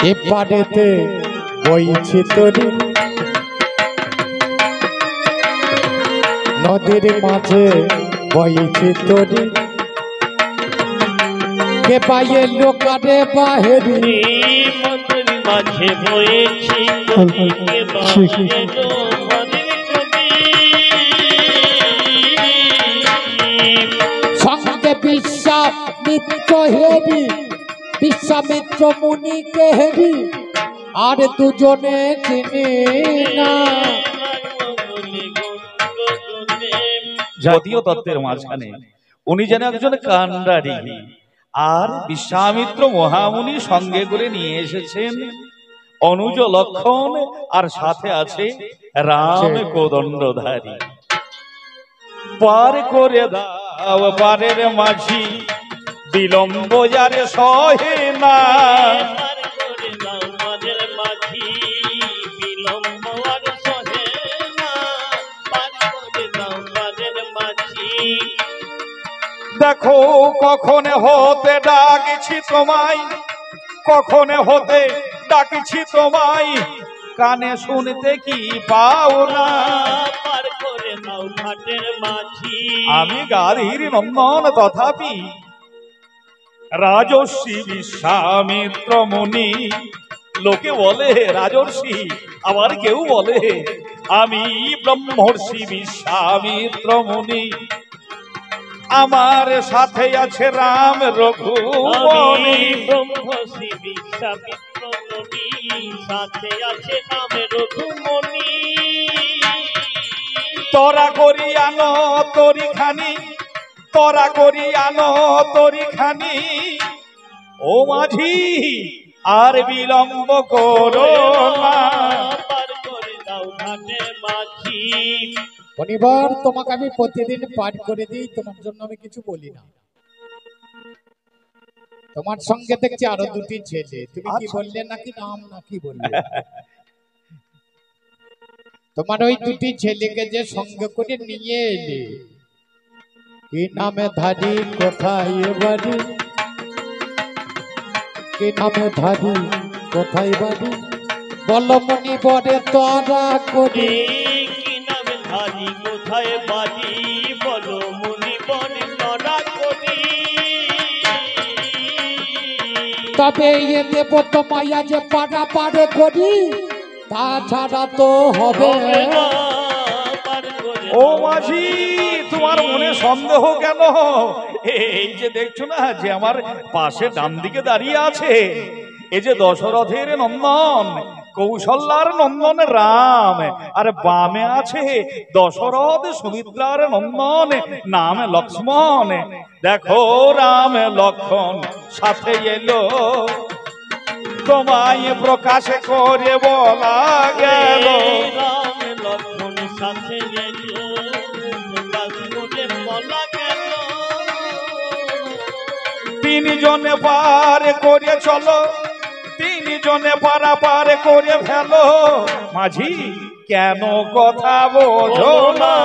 এপারেতে বইছে তরি নদীর মাঝে বইছে তরি কে পায়ে লোকারে বাহেরি নদীর মাঝে বইছে তরি কে পায়ে লোকারে সঙ্গে বিশ্বামিত্র হেরি বিশ্বামিত্র মুনিকে হেরি আর দুজনে চিনি না। জাতীয় তত্ত্বের মাঝখানে উনি যেন একজন কান্ডারি আর বিশ্বামিত্র মহামুনি সঙ্গে করে নিয়ে এসেছেন অনুজ লক্ষণ আর সাথে আছে রাম কোদণ্ডধারী। পার করে দাও পারের মাঝি বিলম্ব যারে সহে না। দেখো কখন হতে ডাকছি তোমায়, কখন হতে ডাকছি তোমায়, কানে শুনতে কি পাও না। আমি গাধীর নন্দন তথাপি রাজর্ষি বিশ্বামিত্র মুনি। লোকে বলে রাজর্ষি, আবার কেউ বলে আমি ব্রহ্মর্ষি বিশ্বামিত্র মুনি। আমার সাথে আছে রাম রঘুমণি। ব্রহ্মর্ষি বিশ্বামিত্র মুনি, সাথে আছে রাম রঘুমণি। তোরা করি আনো তরি খানি, তোরা করি আনো তরি খানি। ও মাঝি আর বিলম্ব করো না। শনিবার তোমাকে আমি প্রতিদিন পাঠ করে দিই, তোমার জন্য আমি কিছু বলি না। তোমার সঙ্গে দেখছি আরো দুটি ছেলে, তুমি কি বললে নাকি নাম নাকি বললে? তোমার ওই দুটি ছেলেকে যে সঙ্গে করে নিয়ে এলে, কি নামে ধারি কোথায় বাড়ি, কি নামে ধারি কোথায় বাড়ি, বলো মনি বরে তোরা করি। কি নামে ধারি কোথায় বাড়ি, বলো মনি বরে তোরা করি। তবে এ দেব তোমায় যে পাড়া পাড়ে করি, তাছাড়া তো হবে। ও মাঝি তোমার মনে সন্দেহ কেন? এই যে দেখছো না যে আমার পাশে ডান দিকে দাঁড়িয়ে আছে, এই যে দশরথের নন্দন কৌশল্যার নন্দন রাম, আর বামে আছে দশরথ সুমিত্রার নন্দন নাম লক্ষ্মণ। দেখো রাম লক্ষ্মণ সাথে এলো, তোমায় প্রকাশ করে বলা গেল। রাম লক্ষ্মণ সাথে এলো, প্রকাশ করে বলা গেল। তিনজনে পার করে চলো, তিনজনে পারাপার করে ফেলো। মাঝি কেন কথা বোঝো না?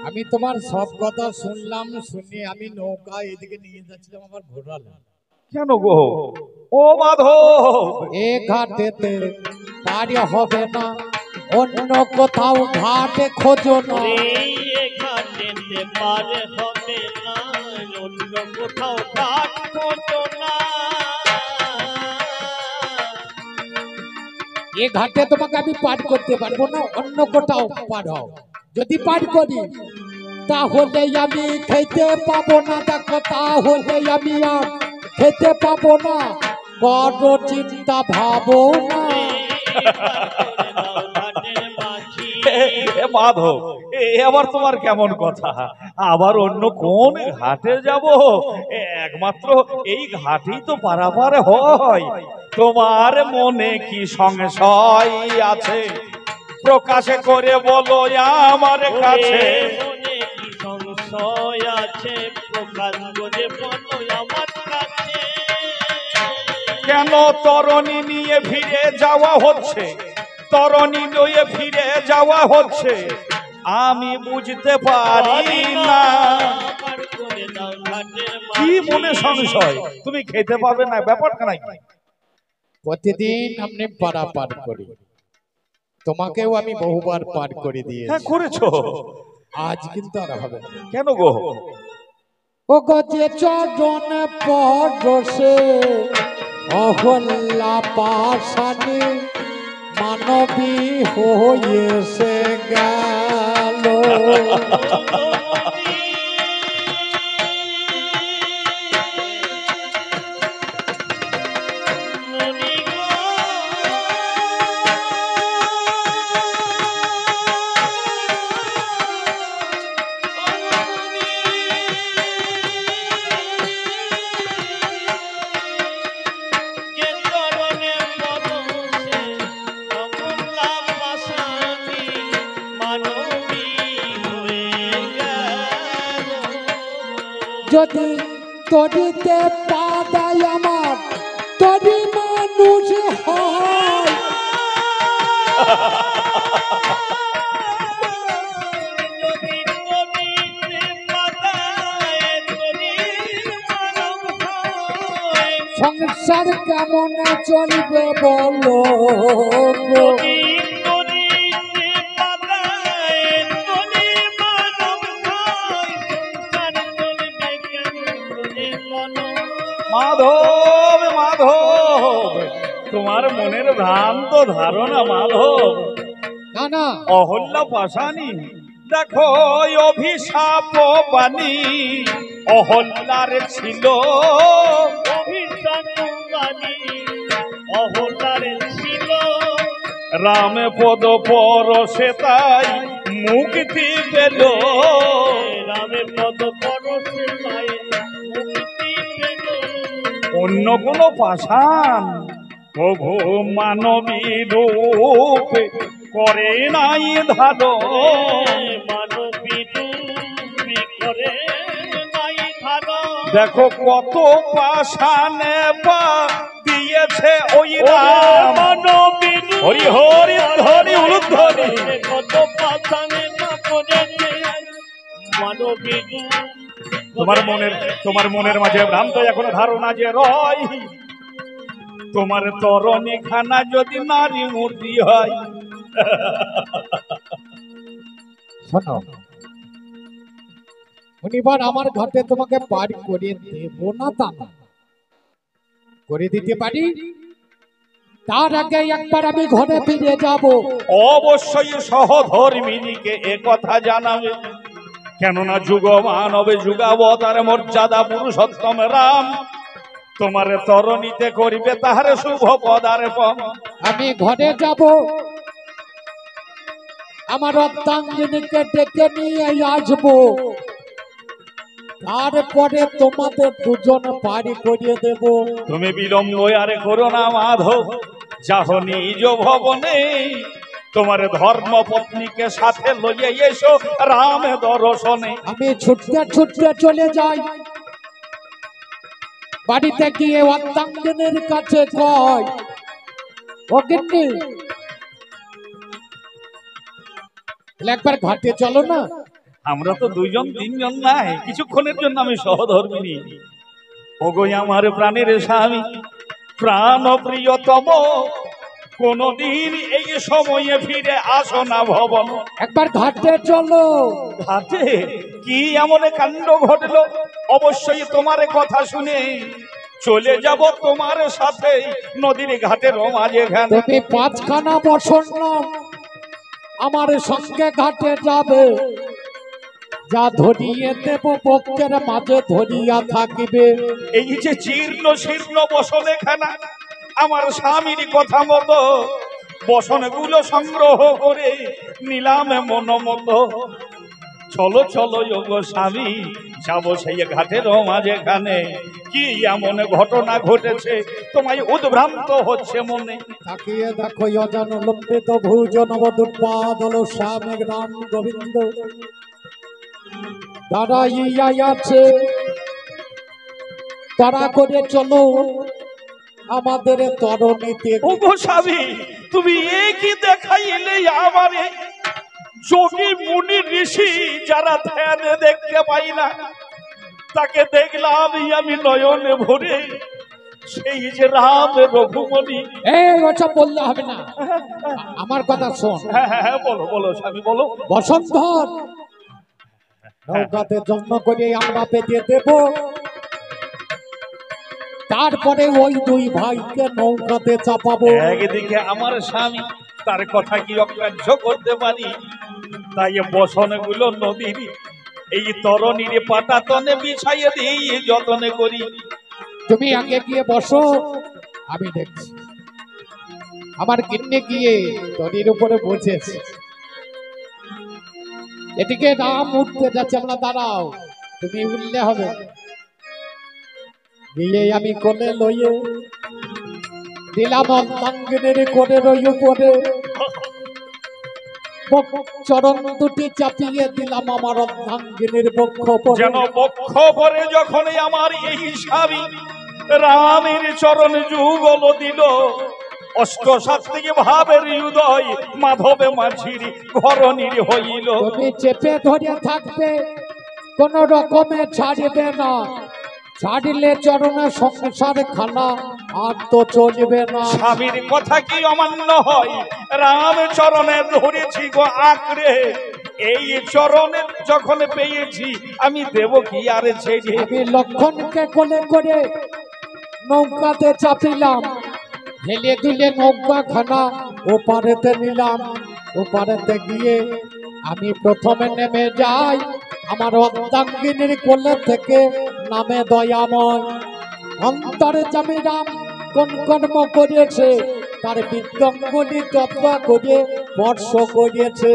আমি তোমার সব কথা শুনলাম, শুনে আমি নৌকা এদিকে নিয়ে যাচ্ছিলাম, আবার ঘোরালাম। কেন গো? ও মাধব, এ ঘাটেতে পারে হবে না, অন্য কোথাও ঘাটে খোঁজো না। ঘাটেতে পারে হবে না, অন্য কোথাও ঘাট খোঁজো না। এ ঘাটে তোমাকে আমি পার করতে পারবো না, অন্য কোথাও পার হও। যদি পার করি তাহলে আমি খেতে পাবো না। দেখো তাহলে আমি আর খেতে পাবো না, বড় চিন্তা ভাবো না। মাধব, এ আবার তোমার কেমন কথা? আবার অন্য কোন ঘাটে যাব? একমাত্র এই ঘাটেই তো পারাপার হয়। তোমার মনে কি সংশয় আছে? প্রকাশ করে বলো আমার কাছে। মনে কি সংশয় আছে? প্রকাশ করে বলো আমার কাছে। কেন তরণী নিয়ে ফিরে যাওয়া হচ্ছে, তরণী নিয়ে ফিরে যাওয়া হচ্ছে, আমি বুঝতে পারি না। দাও ঘাটের কি মাটি। মনে সংশয়? তুমি খেতে পাবে না, ব্যাপারটা নাই। প্রতিদিন আপনি পাড়া পার করি, তোমাকেও আমি বহুবার পার করে হ্যাঁ দিয়েছি, করেছো। আজ কিন্তু আর হবে না। কেন গো? ও গজে চরণ পরশে অহল্লা পাশানি মানবী হয়েছে গেল। যদি তরিতে পা দেয় আমার তরি মানুষ হয়। সংসার কেমন চলবে বলো গো? মাধব মাধব, তোমার মনের ভ্রান্ত ধারণা মাধব। না না, অহল্যা পাশানি দেখো অভিশাপ বাণী অহল্যার ছিল। রাম পদ পরশে তাই মুক্তি পেল। রামে পদ পরশে তাই মুক্তি পেল। অন্য কোন পাষাণ প্রভু মানবী রূপ করে নাই ধারণ। মানবী রূপী করে নাই ধারণ। দেখো কত পাষাণে পা দিয়েছে ওই রাম। মানবী হরি হরি ধরি উলুধ্বনি। কত পাষাণে পা করেছে মানবী তোমার মনের মাঝে ভ্রান্ত এখন ধারণা যে রয়। তোমার তরণী খানা যদি নারী মূর্তি হয়। শোনো, শনিবার আমার ঘাটে তোমাকে পার করে দেব না তা না, করে দিতে পারি। তার আগে একবার আমি ঘরে ফিরে যাব। অবশ্যই সহধর্মিনীকে এ কথা জানাবে, কেননা যুগ মানবে যুগাবতার মর্যাদা পুরুষোত্তম রাম তোমার তরণীতে করিবে তাহার শুভ পদার্পণ। আমি ঘরে যাব, আমার অর্ধাঙ্গিনীকে ডেকে নিয়ে আসবো, তারপরে তোমাদের দুজন পারি করিয়ে দেব। তুমি বিলম্ব আর করো না মাধব, যাহ নিজ ভবনে তোমার ধর্ম পত্নীকে সাথে লইয়া এসো রাম দর্শনে। আমি ছুটতে ছুটতে চলে যাই, বাড়িতে গিয়ে অর্ধাঙ্গিনীর কাছে কয়, ও গিন্নি, একবার ঘাটে চলো না। আমরা তো দুইজন তিনজন নাই, কিছুক্ষণের জন্য আমি সহধর্মিনী। ওগো আমার প্রাণের স্বামী, প্রাণ প্রিয়তম, কোনদিন এই সময়ে ফিরে আসো না ভবন। একবার ঘাটে চলো। ঘাটে কি এমন কাণ্ড ঘটলো? অবশ্যই তোমার কথা শুনে চলে যাব তোমার সাথে নদীর ঘাটের মাঝখানে। তুমি পাঁচখানা বছর আমার সঙ্গে ঘাটে যাবে, যা ধরিয়ে দেব বক্ষের মাঝে ধরিয়া থাকিবে। এই যে জীর্ণ শীর্ণ বসনে খানা, আমার স্বামীর কথা মতো বসনগুলো সংগ্রহ করে নিলামে মন মতো। চলো চলো গো স্বামী, যাবো সেই ঘাটের মাঝখানে। কি এমন ঘটনা ঘটেছে তোমায় উদ্ভ্রান্ত হচ্ছে মনে? তাকিয়ে দেখো অজান লম্বিত ভুজন দুর্বাদল শ্যামে গ্রাম গোবিন্দ দাঁড়াইয়া আছে। তারা করে চলো আমাদের তরণীতে। ওগো স্বামী, তুমি কি দেখাইলে আমারে? যোগী মুনি ঋষি যারা ধ্যানে দেখতে পাই না, তাকে দেখলাম আমি নয়নে ভরে, সেই যে রাম রঘুমণি। এই ওটা বললে হবে না, আমার কথা শোন। হ্যাঁ হ্যাঁ হ্যাঁ, বলো বলো স্বামী বলো। বসন্তধর নৌকাতে জন্ম করে আমরা পেতে দেব, তারপরে ওই দুই ভাইকে নৌকাতে চাপাবো। একদিকে আমার স্বামী, তার কথা কি অগ্রাহ্য করতে পারি? তাই বসনগুলো নদীর এই তরণীর পাটাতনে বিছাইয়ে দিই, যতনে করি। তুমি আগে গিয়ে বসো, আমি দেখছি। আমার কিন্নে গিয়ে দড়ির উপরে বসেছে, এদিকে রাম উঠতে যাচ্ছে, আমরা দাঁড়াও, তুমি উঠলে হবে। গিয়ে আমি কোলে লইয়ে দিলাম অর্ধাঙ্গিনীর কোলে রই উপরে, চরণ দুটি চাপিয়ে দিলাম আমার অর্ধাঙ্গিনীর বক্ষ পরে। যেন বক্ষ পরে যখনই আমার এই স্বামী রামের চরণ যুগল দিল, অষ্টসাত্ত্বিক ভাবের হৃদয় মাধবে মাঝির ঘরণীর হইল। তুমি চেপে ধরে থাকবে, কোন রকমে ছাড়বে না, ছাড়লে চরণে সংসার খানা আর তো চলবে না। স্বামীর কথা কি অমান্য হয়? রাম চরণে ধরেছি গো আঁকড়ে, এই চরণে যখন পেয়েছি আমি দেব কি আর ছেড়ে। আমি লক্ষণকে কোলে করে নৌকাতে চাপিলাম, হেলে দুলে নৌকা খানা ওপারেতে নিলাম। ওপারেতে গিয়ে আমি প্রথমে নেমে যাই, আমার অর্ধাঙ্গিনীর কোলে থেকে নামে দয়াময়। অন্তরে জামি রাম কোন কর্ম করিয়েছে, তার বিদ্যঙ্গলি তত্ত্ব করে স্পর্শ করিয়েছে।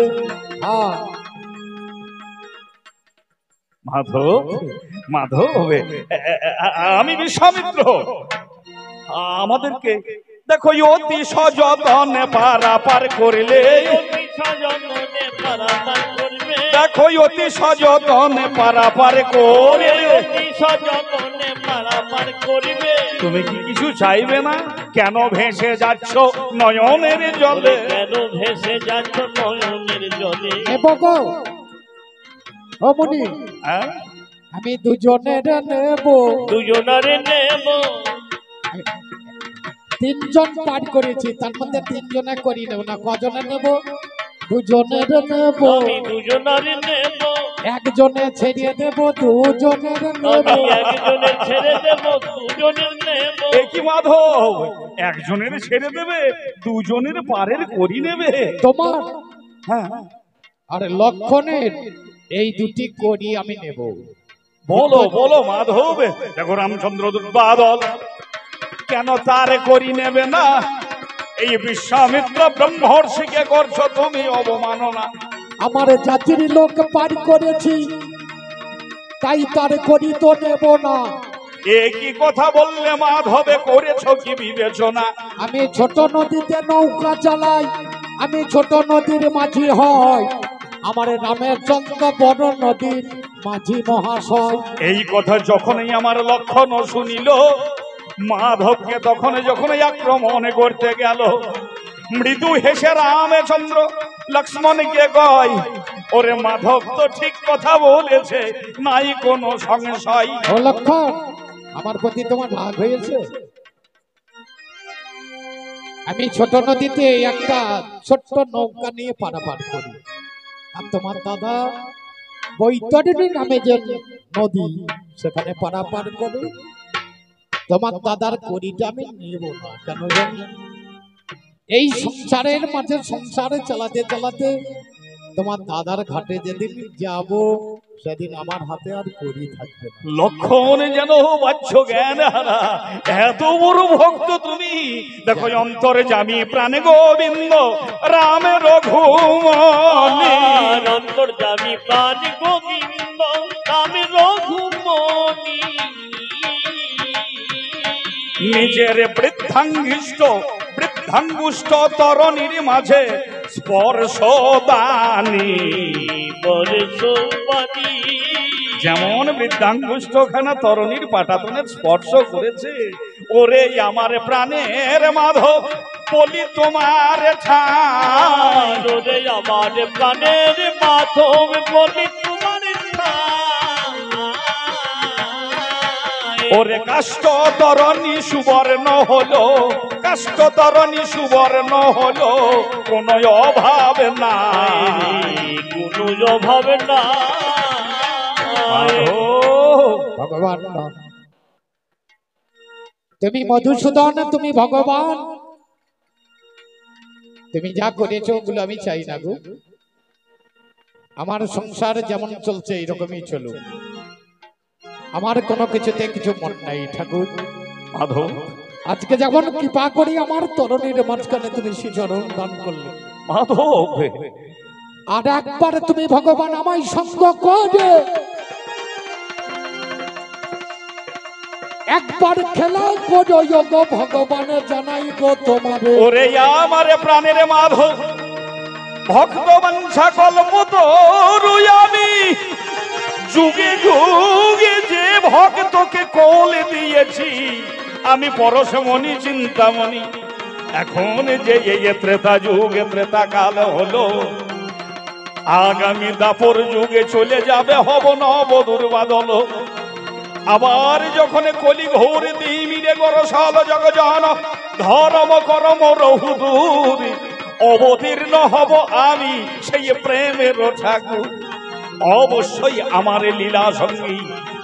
মাধব মাধব, আমি বিশ্বামিত্র। আমাদেরকে দেখো অতি সযতনে পারাপার করলে, দেখো অতি সযতনে পারাপার করবে। তুমি কি কিছু চাইবে না? কেন ভেসে যাচ্ছ নয়নের জলে? কেন ভেসে যাচ্ছ নয়নের জলে? অমনি আমি দুজনের নেব, দুজনারে নেব। তিনজন পাঠ করেছি, তার মধ্যে তিনজনে করি নেব না। কজনে নেব? দুজনের নেব। আমি দুজনারে নেব। একজনে ছেড়ে দেব, দুজনের নেব। একজনের ছেড়ে দেব, দুজনের নেব। কি মাধব, একজনের ছেড়ে দেবে, দুজনের পারের করি নেবে? তোমার হ্যাঁ, আর লক্ষণের এই দুটি করি আমি নেব। বলো বলো মাধব। দেখো রামচন্দ্র বাদল, কেন তার করি নেবে না? এই বিশ্বামিত্র ব্রহ্মর্ষিকে করছো তুমি অবমাননা। আমার জাতির লোক পার করেছি, তাই তার করি তো নেব না। একই কথা বললে মাধবে, করেছো কি বিবেচনা? আমি ছোট নদীতে নৌকা চালাই, আমি ছোট নদীর মাঝি হয়, আমার রামের চন্দ্র বড় নদীর মাঝি মহাশয়। এই কথা যখনই আমার লক্ষণ শুনিল, মাধবকে তখন যখন আক্রমণ করতে গেল, মৃদু হেসে রামচন্দ্র লক্ষ্মণকে কয়, ওরে মাধব তো ঠিক কথা বলেছে, নাই কোনো সংশয়। ও লক্ষণ, আমার প্রতি তোমার রাগ হয়েছে? আমি ছোট নদীতে একটা ছোট্ট নৌকা নিয়ে পারাপার করি, আর তোমার দাদা বৈতরণী নামে যে নদী, সেখানে পারাপার করে। তোমার দাদার করিটা আমি নেব না। কেন জানি এই সংসারের মাঝে সংসারে চালাতে চালাতে তোমার দাদার ঘাটে যেদিন যাব, সেদিন আমার হাতে আর করি থাকবে না। লক্ষণ যেন বাচ্চ জ্ঞান হারা, এত বড় ভক্ত তুমি। দেখো অন্তরে জামি প্রাণে গোবিন্দ রামের রঘুমণি, অন্তর জামি প্রাণ গোবিন্দ রামের রঘুমণি। নিজের বৃদ্ধাঙ্গুষ্ট তরণীর মাঝে স্পর্শ দানি, যেমন বৃদ্ধাঙ্গুষ্ট খানা তরণীর পাটাতনের স্পর্শ করেছে। ওরে আমার প্রাণের মাধব বলি তোমার ঠাই, ওরে আমার প্রাণের মাধব বলি তোমার ঠাই। ওরে কাষ্ট তরণী সুবর্ণ হলো, কাষ্ট তরণী সুবর্ণ হলো, কোনো অভাব নাই, কোনো অভাব না। ভগবান তুমি মধুসূদন, তুমি ভগবান, তুমি যা করেছো ওগুলো আমি চাই না গো। আমার সংসার যেমন চলছে এইরকমই চলুক, আমার কোনো কিছুতে কিছু মন নাই ঠাকুর। মাধব আজকে যেমন কৃপা করি আমার তরণীর মাঝখানে তুমি শ্রীচরণ দান করলে, মাধব আর একবার তুমি ভগবান আমায় সঙ্গ করে একবার খেলা করো গো ভগবান, জানাই গো তোমারে। ওরে আমারে প্রাণের মাধব, ভক্তবান সকল মতো আমি যুগে যুগে যে ভক্তকে কোল দিয়েছি, আমি পরশমণি চিন্তামণি। এখন যে এই ত্রেতা যুগে ত্রেতা কাল হলো, আগামী দাপর যুগে চলে যাবে হব নব দুর্বাদল। আবার যখন কলি ঘোর দিমিরে গরসাল জগজন, ধর্ম করম রহুদূর, অবতীর্ণ হব আমি সেই প্রেমের ঠাকুর। অবশ্যই আমার লীলা সঙ্গী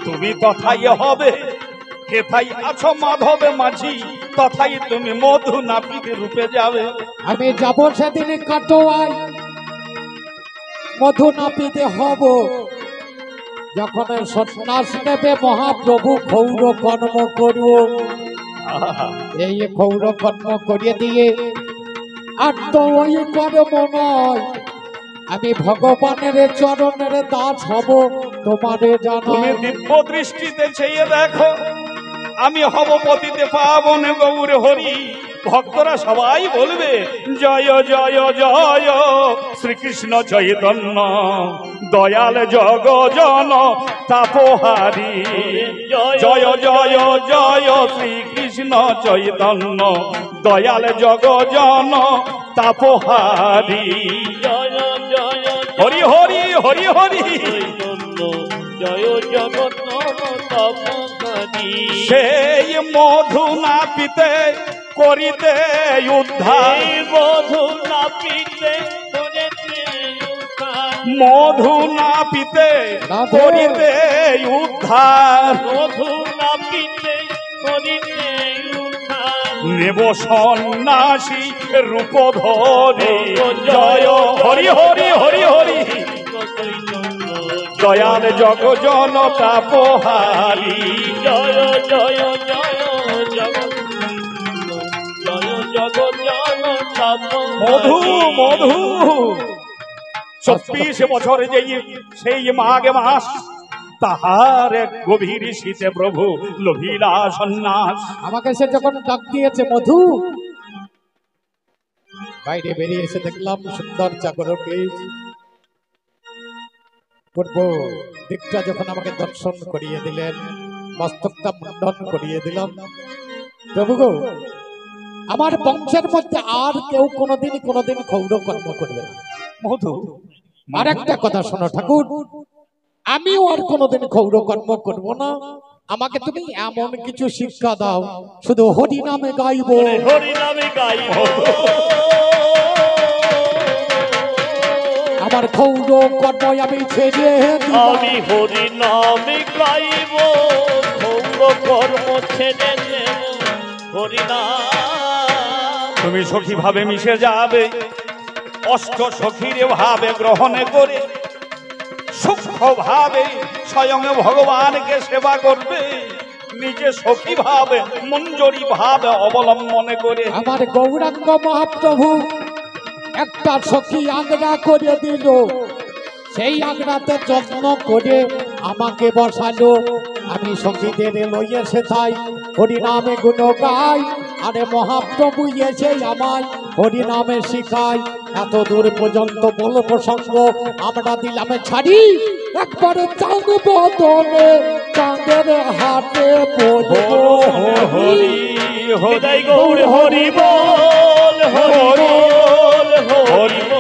তুমি তথাই হবে, হেথাই আছো মাধব মাঝি, তথাই তুমি মধু নাপিত রূপে যাবে। আমি যাব সেদিন কাটোয়ায়, মধু নাপিতে হব, যখন সন্ন্যাস নেবে মহাপ্রভু ক্ষৌর কর্ম করব। এই ক্ষৌর কর্ম করিয়ে দিয়ে আর তো ওই কর্ম নয়, আমি ভগবানের চরণের দাস হব তোমারে জানো। তুমি দিব্য দৃষ্টিতে চেয়ে দেখো, আমি হব পতিতে পাবন গৌর হরি। ভক্তরা সবাই বলবে জয় জয় জয় শ্রীকৃষ্ণ চৈতন্য, দয়াল জগজন তাপহারি। জয় জয় জয় শ্রীকৃষ্ণ চৈতন্য, দয়াল জগজন তাপহারি। হরি হরি হরি হরি জয় জগন্নাথ। সেই মধু নাপিতে করিতে উদ্ধার, মধু নাপিতে মধু নাপিতে করিতে উদ্ধার, মধু নাপিতে করিতে উদ্ধার। নেব সন্ন্যাসী রূপ ধরে। জয় হরি হরি হরি হরি দয়াল জগজন তাপহারি। জয় জয় জয় জগৎ মধু মধু 24 বছর যেই সেই মাঘ মাস, তাহার এক গভীর শীতে প্রভু লোভিলা সন্ন্যাস। আমাকে সে যখন ডাক দিয়েছে মধু, বাইরে বেরিয়ে এসে দেখলাম সুন্দর চাকরকে পূর্ব দিকটা যখন আমাকে দর্শন করিয়ে দিলেন, মস্তকটা মুন্ডন করিয়ে দিলাম। প্রভু গো, আমার বংশের মধ্যে আর কেউ কোনোদিন ক্ষৌর কর্ম করবে না। মধু আর একটা কথা শোনো ঠাকুর, আমিও আর কোনোদিন ক্ষৌর কর্ম করব না। আমাকে তুমি এমন কিছু শিক্ষা দাও, শুধু হরি নামে গাইব, হরি নামে গাইব। আমার ক্ষৌর কর্ম আমি ছেড়ে দিব। আমি হরি নামে গাইব, ক্ষৌর কর্ম ছেড়ে দেব। হরি নাম। তুমি সখী ভাবে মিশে যাবে, অষ্ট সখীর ভাবে গ্রহণ করে সূক্ষ্ম ভাবে স্বয়ং ভগবানকে সেবা করবে। নিজে সখী ভাবে মঞ্জরি ভাবে অবলম্বন করে। আমার গৌরাঙ্গ মহাপ্রভু একটা সখী আগ্রা করে দিল, সেই আগ্রাতে যত্ন করে আমাকে বসালো। আমি সখীদের লইয়ে সেথাই হরি নামে গুণ গাই, আরে মহাপ্রভু এসে আমায় হরি নামে শিখাই। এত দূর পর্যন্ত বল প্রসঙ্গ আমরা দিলাম ছাড়ি, একবারে চাঁদ বদলে চাঁদের হাতে বলবো হরি হরি গৌর হরি বল, হরি বল, হরি বল।